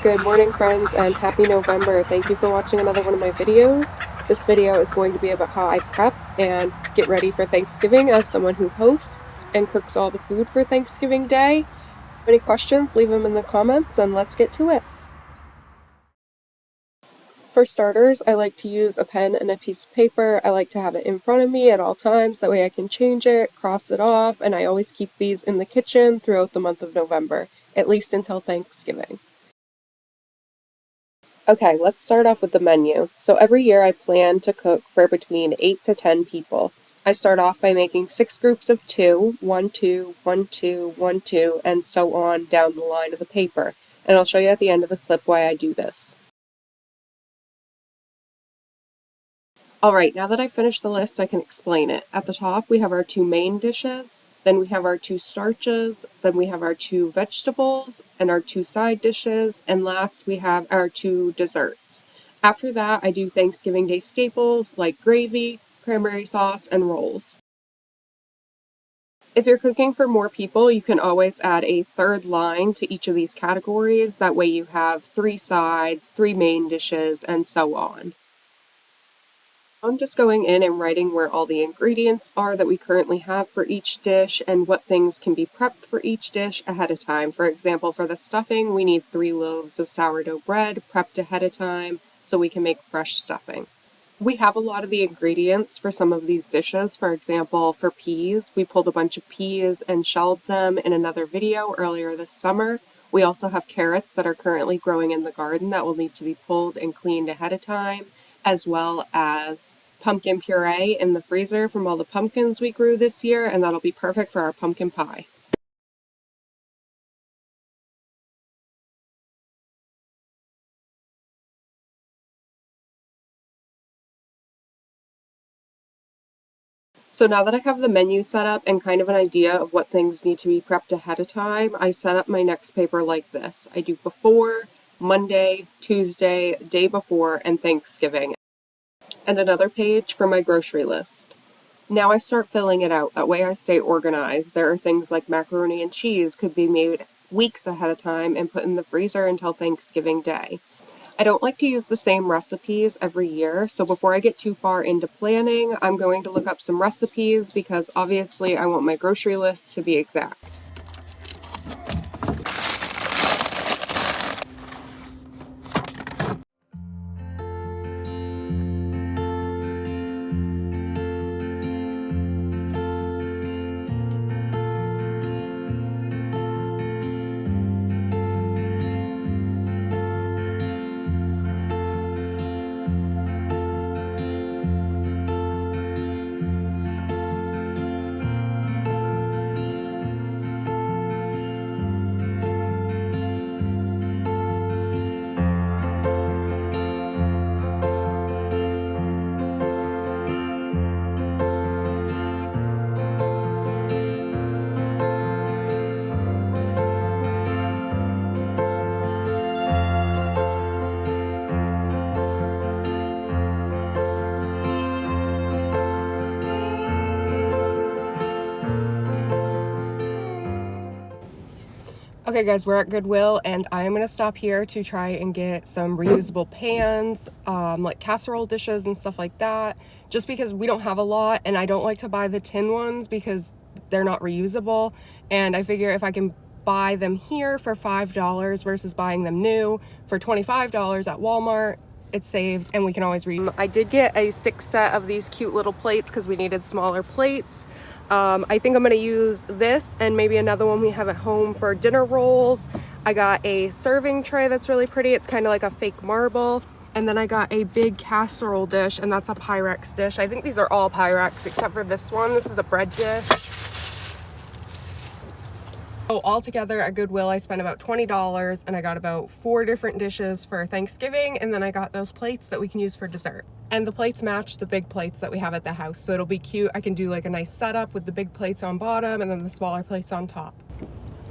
Good morning, friends, and happy November. Thank you for watching another one of my videos. This video is going to be about how I prep and get ready for Thanksgiving as someone who hosts and cooks all the food for Thanksgiving Day. Any questions, leave them in the comments and let's get to it. For starters, I like to use a pen and a piece of paper. I like to have it in front of me at all times. That way I can change it, cross it off, and I always keep these in the kitchen throughout the month of November, at least until Thanksgiving. Okay, let's start off with the menu. So every year I plan to cook for between 8 to 10 people. I start off by making 6 groups of 2, 1, 2, 1, 2, 1, 2, and so on down the line of the paper. And I'll show you at the end of the clip why I do this. Alright, now that I've finished the list, I can explain it. At the top, we have our 2 main dishes. Then we have our 2 starches, then we have our 2 vegetables, and our 2 side dishes, and last we have our 2 desserts. After that, I do Thanksgiving Day staples like gravy, cranberry sauce, and rolls. If you're cooking for more people, you can always add a third line to each of these categories. That way you have 3 sides, 3 main dishes, and so on. I'm just going in and writing where all the ingredients are that we currently have for each dish and what things can be prepped for each dish ahead of time. For example, for the stuffing, we need 3 loaves of sourdough bread prepped ahead of time so we can make fresh stuffing. We have a lot of the ingredients for some of these dishes. For example, for peas, we pulled a bunch of peas and shelled them in another video earlier this summer. We also have carrots that are currently growing in the garden that will need to be pulled and cleaned ahead of time, as well as pumpkin puree in the freezer from all the pumpkins we grew this year, and that'll be perfect for our pumpkin pie. So now that I have the menu set up and kind of an idea of what things need to be prepped ahead of time, I set up my next paper like this. I do before, Monday, Tuesday, day before, and Thanksgiving, and another page for my grocery list. Now I start filling it out. That way I stay organized. There are things like macaroni and cheese could be made weeks ahead of time and put in the freezer until Thanksgiving Day. I don't like to use the same recipes every year, so before I get too far into planning, I'm going to look up some recipes because obviously I want my grocery list to be exact. Okay guys, we're at Goodwill and I'm going to stop here to try and get some reusable pans, like casserole dishes and stuff like that, just because we don't have a lot and I don't like to buy the tin ones because they're not reusable, and I figure if I can buy them here for $5 versus buying them new for $25 at Walmart, it saves and we can always reuse. I did get a 6 set of these cute little plates because we needed smaller plates. I think I'm going to use this and maybe another one we have at home for dinner rolls. I got a serving tray that's really pretty. It's kind of like a fake marble. And then I got a big casserole dish, and that's a Pyrex dish. I think these are all Pyrex except for this one. This is a bread dish. So altogether at Goodwill, I spent about $20 and I got about 4 different dishes for Thanksgiving, and then I got those plates that we can use for dessert. And the plates match the big plates that we have at the house, so it'll be cute. I can do like a nice setup with the big plates on bottom and then the smaller plates on top.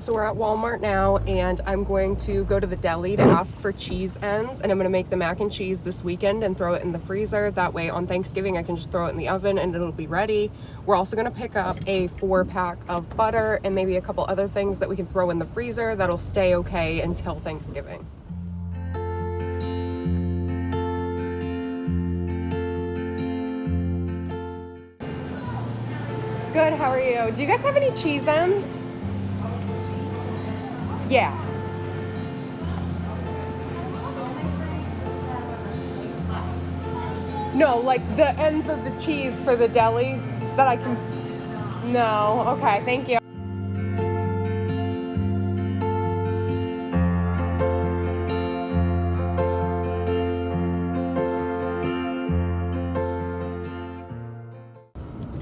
So we're at Walmart now, and I'm going to go to the deli to ask for cheese ends, and I'm gonna make the mac and cheese this weekend and throw it in the freezer. That way on Thanksgiving I can just throw it in the oven and it'll be ready. We're also gonna pick up a 4-pack of butter and maybe a couple other things that we can throw in the freezer that'll stay okay until Thanksgiving. Good, how are you? Do you guys have any cheese ends? Yeah. No, like the ends of the cheese for the deli that I can. No, okay, thank you.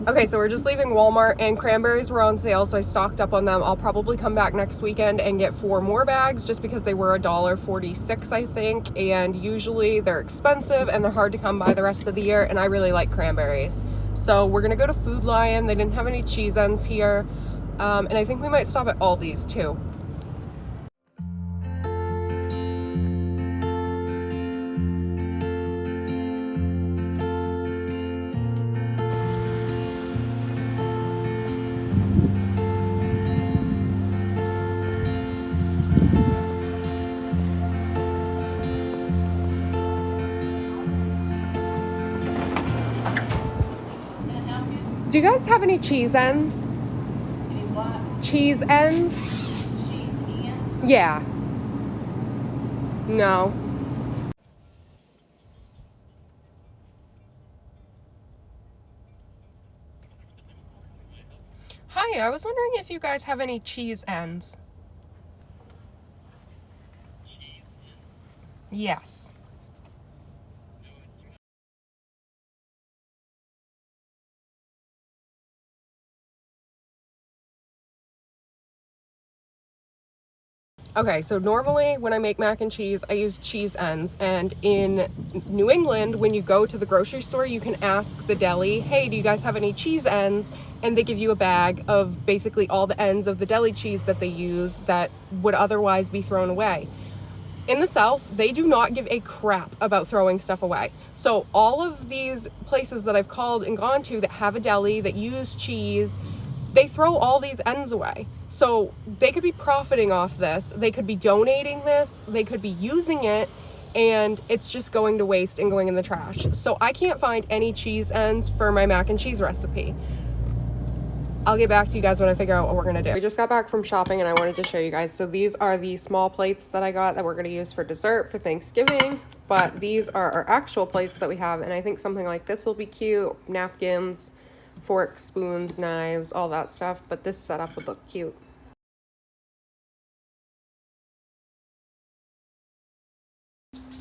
Okay, so we're just leaving Walmart, and cranberries were on sale, so I stocked up on them. I'll probably come back next weekend and get 4 more bags just because they were $1.46, I think, and usually they're expensive and they're hard to come by the rest of the year, and I really like cranberries. So we're gonna go to Food Lion. They didn't have any cheese ends here, and I think we might stop at Aldi's too. Do you guys have any cheese ends? Any what? Cheese ends? Cheese ends? Yeah. No. Hi, I was wondering if you guys have any cheese ends. Yes. Okay, so normally when I make mac and cheese, I use cheese ends. And in New England, when you go to the grocery store, you can ask the deli, hey, do you guys have any cheese ends? And they give you a bag of basically all the ends of the deli cheese that they use that would otherwise be thrown away. In the South, they do not give a crap about throwing stuff away. So all of these places that I've called and gone to that have a deli, that use cheese, they throw all these ends away. So they could be profiting off this. They could be donating this. They could be using it, and it's just going to waste and going in the trash. So I can't find any cheese ends for my mac and cheese recipe. I'll get back to you guys when I figure out what we're gonna do. We just got back from shopping and I wanted to show you guys. So these are the small plates that I got that we're gonna use for dessert for Thanksgiving. But these are our actual plates that we have, and I think something like this will be cute. Napkins, forks, spoons, knives, all that stuff. But this setup would look cute.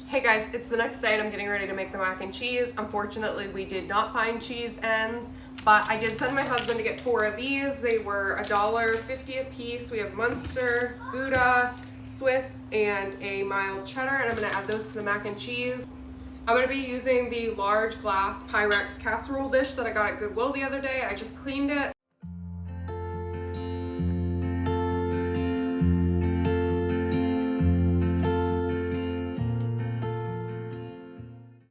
Hey guys, it's the next day and I'm getting ready to make the mac and cheese. Unfortunately, we did not find cheese ends, but I did send my husband to get 4 of these. They were $1.50 a piece. We have Munster, Gouda, Swiss, and a mild cheddar, and I'm gonna add those to the mac and cheese. I'm gonna be using the large glass Pyrex casserole dish that I got at Goodwill the other day. I just cleaned it,